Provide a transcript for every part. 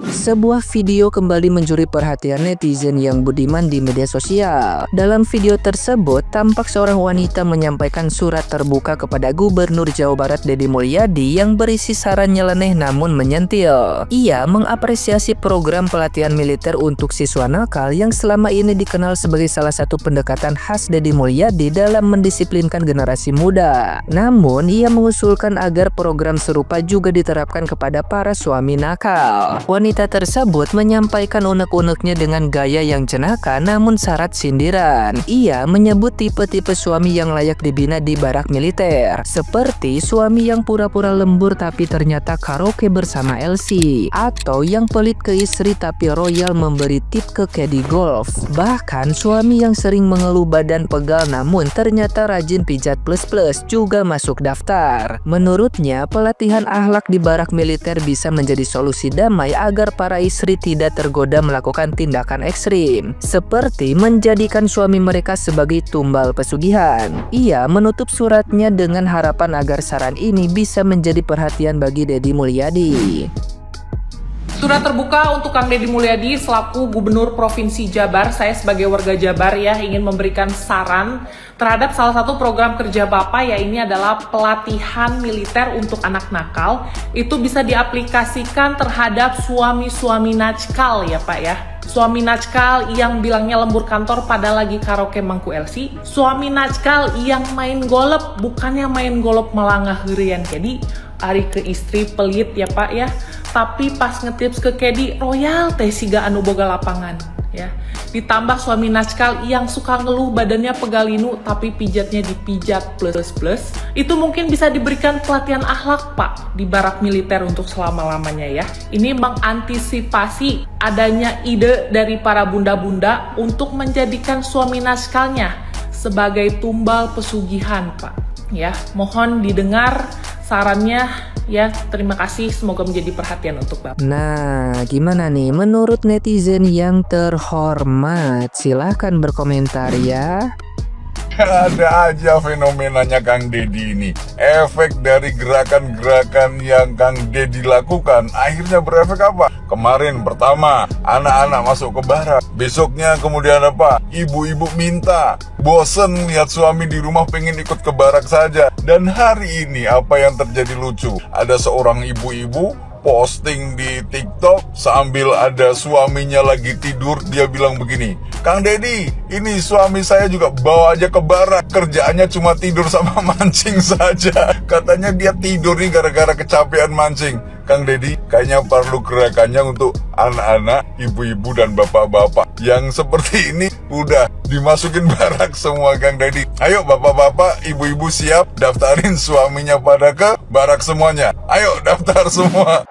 Sebuah video kembali mencuri perhatian netizen yang budiman di media sosial. Dalam video tersebut, tampak seorang wanita menyampaikan surat terbuka kepada Gubernur Jawa Barat Deddy Mulyadi yang berisi saran nyeleneh namun menyentil. Ia mengapresiasi program pelatihan militer untuk siswa nakal yang selama ini dikenal sebagai salah satu pendekatan khas Deddy Mulyadi dalam mendisiplinkan generasi muda. Namun, ia mengusulkan agar program serupa juga diterapkan kepada para suami nakal. Wanita tersebut menyampaikan unek-uneknya dengan gaya yang jenaka namun syarat sindiran. Ia menyebut tipe-tipe suami yang layak dibina di barak militer, seperti suami yang pura-pura lembur tapi ternyata karaoke bersama LC, atau yang pelit ke istri tapi royal memberi tip ke caddy golf. Bahkan suami yang sering mengeluh badan pegal namun ternyata rajin pijat plus-plus juga masuk daftar. Menurutnya, pelatihan akhlak di barak militer bisa menjadi solusi damai agar para istri tidak tergoda melakukan tindakan ekstrim, seperti menjadikan suami mereka sebagai tumbal pesugihan. Ia menutup suratnya dengan harapan agar saran ini bisa menjadi perhatian bagi Deddy Mulyadi. Surat terbuka untuk Kang Deddy Mulyadi selaku Gubernur Provinsi Jabar. Saya sebagai warga Jabar ya ingin memberikan saran terhadap salah satu program kerja Bapak, ya ini adalah pelatihan militer untuk anak nakal. Itu bisa diaplikasikan terhadap suami-suami najkal ya Pak ya. Suami najkal yang bilangnya lembur kantor pada lagi karaoke mangku LC. Suami najkal yang main golep, bukannya main golep melangah herian jadi ari ke istri pelit ya Pak ya. Tapi pas ngetips ke caddy royal teh siga anu boga lapangan ya. Ditambah suami najkal yang suka ngeluh badannya pegalinu tapi pijatnya dipijat plus. Itu mungkin bisa diberikan pelatihan akhlak Pak di barak militer untuk selama-lamanya ya. Ini mengantisipasi adanya ide dari para bunda-bunda untuk menjadikan suami najkalnya sebagai tumbal pesugihan Pak ya. Mohon didengar sarannya ya, terima kasih, semoga menjadi perhatian untuk Bapak. Nah, gimana nih menurut netizen yang terhormat? Silahkan berkomentar ya. Ada aja fenomenanya Kang Deddy ini. Efek dari gerakan-gerakan yang Kang Deddy lakukan akhirnya berefek apa? Kemarin pertama anak-anak masuk ke barak, besoknya kemudian apa? Ibu-ibu minta, bosen lihat suami di rumah pengen ikut ke barak saja. Dan hari ini apa yang terjadi lucu? Ada seorang ibu-ibu posting di TikTok sambil ada suaminya lagi tidur, dia bilang begini, Kang Deddy, ini suami saya juga bawa aja ke barak, kerjaannya cuma tidur sama mancing saja. Katanya dia tidur nih gara-gara kecapean mancing. Kang Deddy, kayaknya perlu gerakannya untuk anak-anak, ibu-ibu dan bapak-bapak yang seperti ini udah dimasukin barak semua Kang Deddy. Ayo bapak-bapak, ibu-ibu siap daftarin suaminya pada ke barak semuanya. Ayo daftar semua.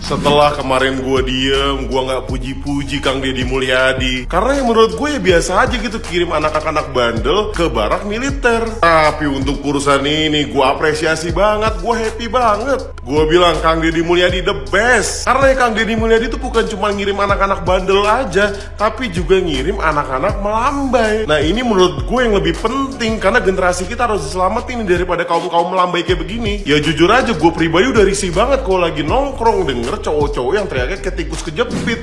Setelah kemarin gue diem, gue gak puji-puji Kang Deddy Mulyadi, karena yang menurut gue ya biasa aja gitu kirim anak-anak bandel ke barak militer. Tapi untuk urusan ini gue apresiasi banget, gue happy banget. Gue bilang Kang Deddy Mulyadi the best. Karena ya Kang Deddy Mulyadi itu bukan cuma ngirim anak-anak bandel aja, tapi juga ngirim anak-anak melambai. Nah ini menurut gue yang lebih penting, karena generasi kita harus diselamatin daripada kaum-kaum melambai kayak begini. Ya jujur aja gue pribadi udah risih banget kalau lagi nongkrong denger cowok-cowok yang teriaknya kayak tikus kejepit.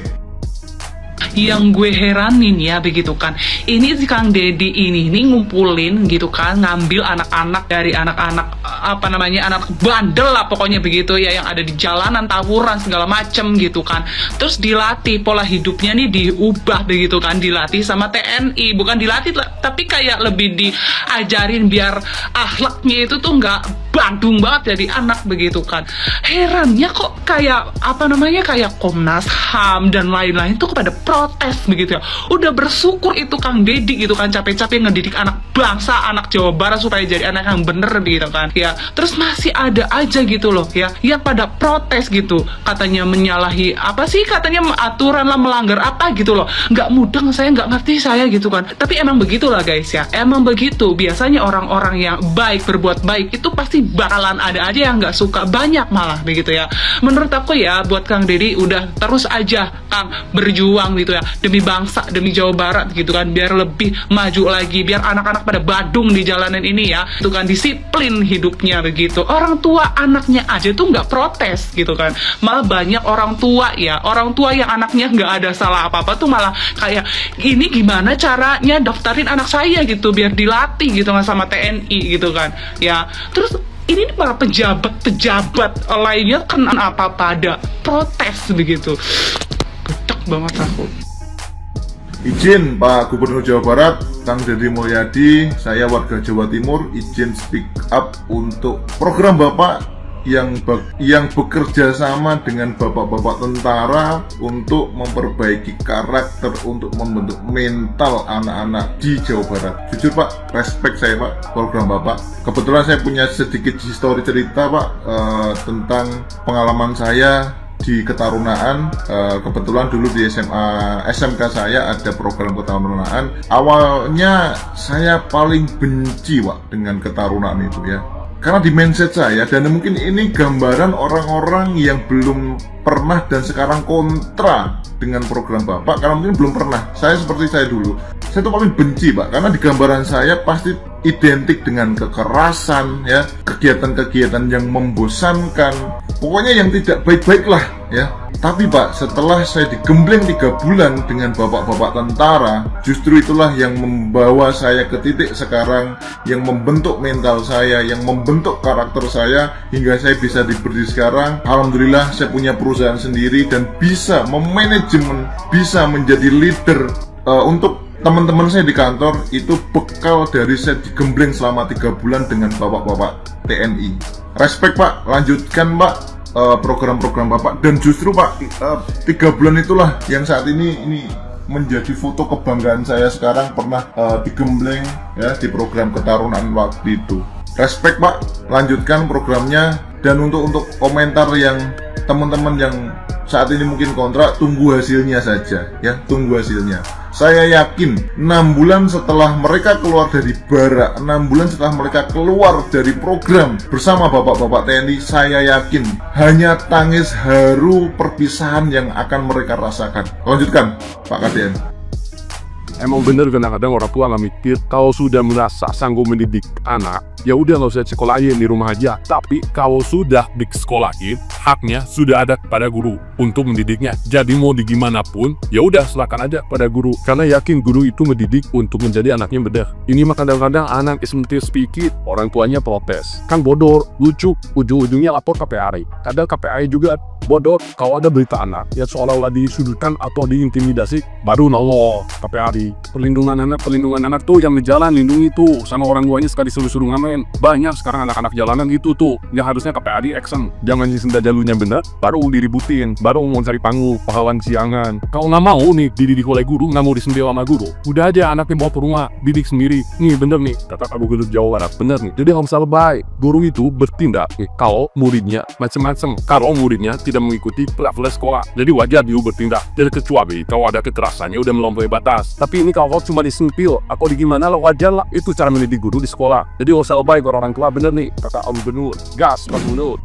Yang gue heranin ya begitu kan, ini si Kang Deddy ini ngumpulin gitu kan, ngambil anak-anak dari anak-anak apa namanya, anak bandel lah pokoknya begitu ya, yang ada di jalanan tawuran segala macem gitu kan. Terus dilatih pola hidupnya nih, diubah begitu kan, dilatih sama TNI, bukan dilatih tapi kayak lebih diajarin biar akhlaknya itu tuh nggak Bandung banget jadi anak begitu kan. Herannya kok kayak apa namanya, kayak Komnas HAM dan lain-lain tuh pada protes begitu ya. Udah bersyukur itu Kang Deddy gitu kan, capek-capek ngedidik anak bangsa, anak Jawa Barat supaya jadi anak yang bener begitu kan ya. Terus masih ada aja gitu loh ya yang pada protes gitu, katanya menyalahi apa sih, katanya aturan lah, melanggar apa gitu loh. Nggak mudeng, saya nggak ngerti saya gitu kan. Tapi emang begitulah guys ya, emang begitu. Biasanya orang-orang yang baik, berbuat baik itu pasti bakalan ada aja yang nggak suka, banyak malah begitu ya. Menurut aku ya, buat Kang Deddy udah terus aja Kang, berjuang gitu ya, demi bangsa, demi Jawa Barat gitu kan, biar lebih maju lagi, biar anak-anak pada badung di jalanan ini ya, itu kan disiplin hidupnya begitu. Orang tua anaknya aja tuh nggak protes gitu kan, malah banyak orang tua ya, orang tua yang anaknya nggak ada salah apa-apa tuh malah kayak, ini gimana caranya daftarin anak saya gitu, biar dilatih gitu kan sama TNI gitu kan ya. Terus ini malah pejabat-pejabat lainnya kena apa pada protes begitu. Getek banget aku. Izin Pak Gubernur Jawa Barat, Kang Deddy Mulyadi, saya warga Jawa Timur, izin speak up untuk program Bapak yang bekerja sama dengan bapak-bapak tentara untuk memperbaiki karakter, untuk membentuk mental anak-anak di Jawa Barat. Jujur Pak, respect saya Pak, program Bapak. Kebetulan saya punya sedikit histori cerita Pak, tentang pengalaman saya di ketarunaan. Kebetulan dulu di SMK saya ada program ketarunaan. Awalnya saya paling benci Pak dengan ketarunaan itu ya, karena di mindset saya, dan mungkin ini gambaran orang-orang yang belum pernah dan sekarang kontra dengan program Bapak, karena mungkin belum pernah. Saya seperti saya dulu, saya tuh paling benci Pak, karena di gambaran saya pasti identik dengan kekerasan ya, kegiatan-kegiatan yang membosankan, pokoknya yang tidak baik-baik lah ya. Tapi Pak, setelah saya digembleng 3 bulan dengan bapak-bapak tentara, justru itulah yang membawa saya ke titik sekarang, yang membentuk mental saya, yang membentuk karakter saya, hingga saya bisa berdiri sekarang. Alhamdulillah saya punya perusahaan sendiri dan bisa memanajemen, bisa menjadi leader. Untuk teman-teman saya di kantor, itu bekal dari saya digembleng selama 3 bulan dengan bapak-bapak TNI. Respect Pak, lanjutkan Pak program-program Bapak, dan justru Pak 3 bulan itulah yang saat ini menjadi foto kebanggaan saya sekarang, pernah digembleng ya di program ketarunaan waktu itu. Respect Pak, lanjutkan programnya. Dan untuk komentar yang teman-teman yang saat ini mungkin kontra, tunggu hasilnya saja ya, tunggu hasilnya. Saya yakin 6 bulan setelah mereka keluar dari barak, 6 bulan setelah mereka keluar dari program bersama bapak-bapak TNI, saya yakin hanya tangis haru perpisahan yang akan mereka rasakan. Lanjutkan Pak Kadien. Emang bener kadang-kadang orang tua nggak mikir, kalau sudah merasa sanggup mendidik anak, ya udah nggak usah sekolahin, di rumah aja. Tapi kalau sudah disekolahin, haknya sudah ada pada guru untuk mendidiknya. Jadi mau di gimana pun, ya udah silakan aja pada guru, karena yakin guru itu mendidik untuk menjadi anaknya benar. Ini mah kadang-kadang anak sementir sedikit, orang tuanya protes, kan bodor, lucu, ujung-ujungnya lapor KPAI. Kadang KPAI juga bodor kalau ada berita anak ya seolah-olah disudutkan atau diintimidasi, baru nolong KPAI. Perlindungan anak tuh yang di jalan lindungi tuh, sama orang tuanya sekali suruh ngamen. Banyak sekarang anak-anak jalanan gitu tuh yang harusnya KPAI action. Jangan senda jalurnya bener baru diributin, baru mau cari panggung, pahlawan siangan. Kalau nggak mau nih dididik oleh guru, nggak mau disentil sama guru, udah aja anaknya bawa ke rumah, didik sendiri. Nih bener nih kata Pak Gubernur Jawa Barat, bener nih. Jadi nggak usah lebay, guru itu bertindak nih kalau muridnya macem-macem, kalau muridnya tidak mengikuti level sekolah. Jadi wajar dia bertindak, dan kecuali kalau ada kekerasannya udah melampaui batas. Tapi ini kalau cuma disempil, aku di gimana lah, wajar lah. Itu cara mendidik guru di sekolah. Jadi gak usah lebay ke orang tua, bener nih kata Om Gubernur. Gas Pak Gubernur.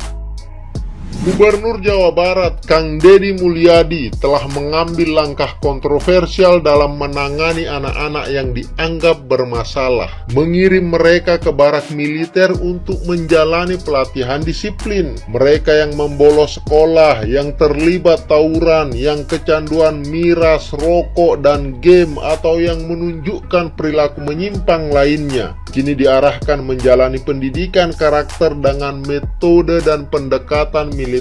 Gubernur Jawa Barat Kang Deddy Mulyadi telah mengambil langkah kontroversial dalam menangani anak-anak yang dianggap bermasalah, mengirim mereka ke barak militer untuk menjalani pelatihan disiplin. Mereka yang membolos sekolah, yang terlibat tawuran, yang kecanduan miras, rokok, dan game, atau yang menunjukkan perilaku menyimpang lainnya, kini diarahkan menjalani pendidikan karakter dengan metode dan pendekatan militeristik.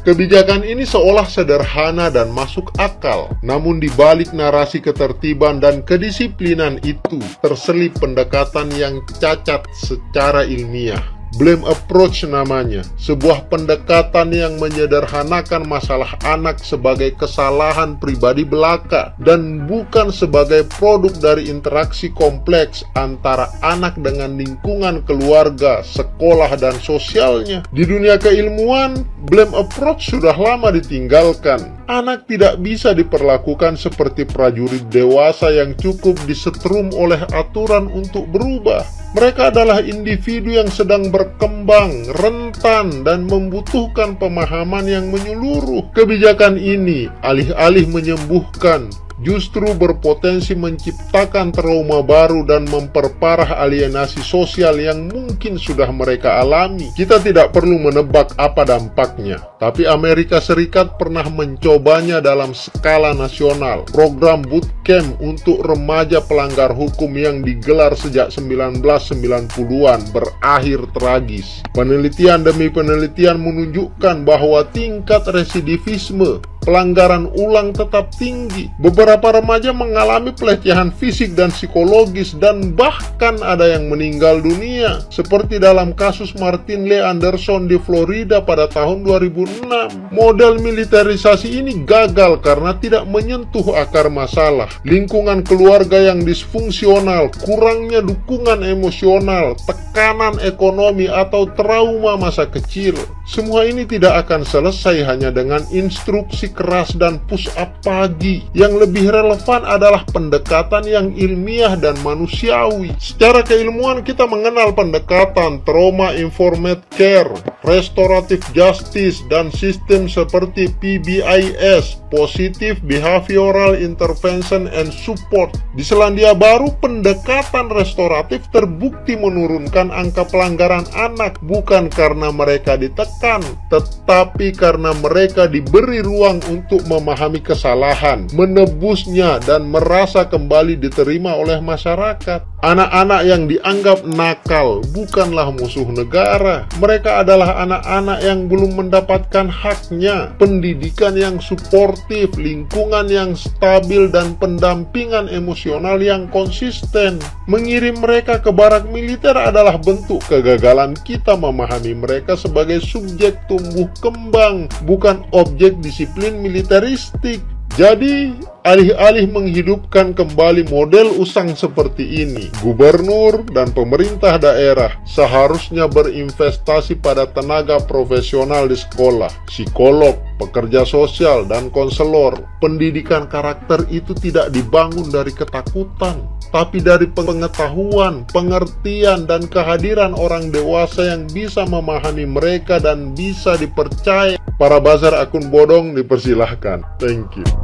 Kebijakan ini seolah sederhana dan masuk akal, namun di balik narasi ketertiban dan kedisiplinan itu terselip pendekatan yang cacat secara ilmiah. Blame approach namanya, sebuah pendekatan yang menyederhanakan masalah anak sebagai kesalahan pribadi belaka dan bukan sebagai produk dari interaksi kompleks antara anak dengan lingkungan keluarga, sekolah, dan sosialnya. Di dunia keilmuan, blame approach sudah lama ditinggalkan. Anak tidak bisa diperlakukan seperti prajurit dewasa yang cukup disetrum oleh aturan untuk berubah. Mereka adalah individu yang sedang berkembang, rentan, dan membutuhkan pemahaman yang menyeluruh. Kebijakan ini, alih-alih menyembuhkan, justru berpotensi menciptakan trauma baru dan memperparah alienasi sosial yang mungkin sudah mereka alami. Kita tidak perlu menebak apa dampaknya, tapi Amerika Serikat pernah mencobanya dalam skala nasional. Program bootcamp untuk remaja pelanggar hukum yang digelar sejak 1990-an berakhir tragis. Penelitian demi penelitian menunjukkan bahwa tingkat residivisme, pelanggaran ulang tetap tinggi. Beberapa remaja mengalami pelecehan fisik dan psikologis dan bahkan ada yang meninggal dunia. Seperti dalam kasus Martin Lee Anderson di Florida pada tahun 2006. Model militerisasi ini gagal karena tidak menyentuh akar masalah. Lingkungan keluarga yang disfungsional, kurangnya dukungan emosional, tekanan ekonomi atau trauma masa kecil. Semua ini tidak akan selesai hanya dengan instruksi keras dan push up pagi. Yang lebih relevan adalah pendekatan yang ilmiah dan manusiawi. Secara keilmuan kita mengenal pendekatan trauma-informed care, restorative justice, dan sistem seperti PBIS, Positive Behavioral Intervention and Support. Di Selandia Baru, pendekatan restoratif terbukti menurunkan angka pelanggaran anak bukan karena mereka ditekan, tetapi karena mereka diberi ruang untuk memahami kesalahan, menebusnya, dan merasa kembali diterima oleh masyarakat. Anak-anak yang dianggap nakal bukanlah musuh negara. Mereka adalah anak-anak yang belum mendapatkan haknya, pendidikan yang suportif, lingkungan yang stabil, dan pendampingan emosional yang konsisten. Mengirim mereka ke barak militer adalah bentuk kegagalan kita memahami mereka sebagai subjek tumbuh kembang, bukan objek disiplin militeristik. Jadi, alih-alih menghidupkan kembali model usang seperti ini, gubernur dan pemerintah daerah seharusnya berinvestasi pada tenaga profesional di sekolah, psikolog, pekerja sosial, dan konselor. Pendidikan karakter itu tidak dibangun dari ketakutan, tapi dari pengetahuan, pengertian, dan kehadiran orang dewasa yang bisa memahami mereka dan bisa dipercaya. Para buzzer akun bodong dipersilahkan. Thank you.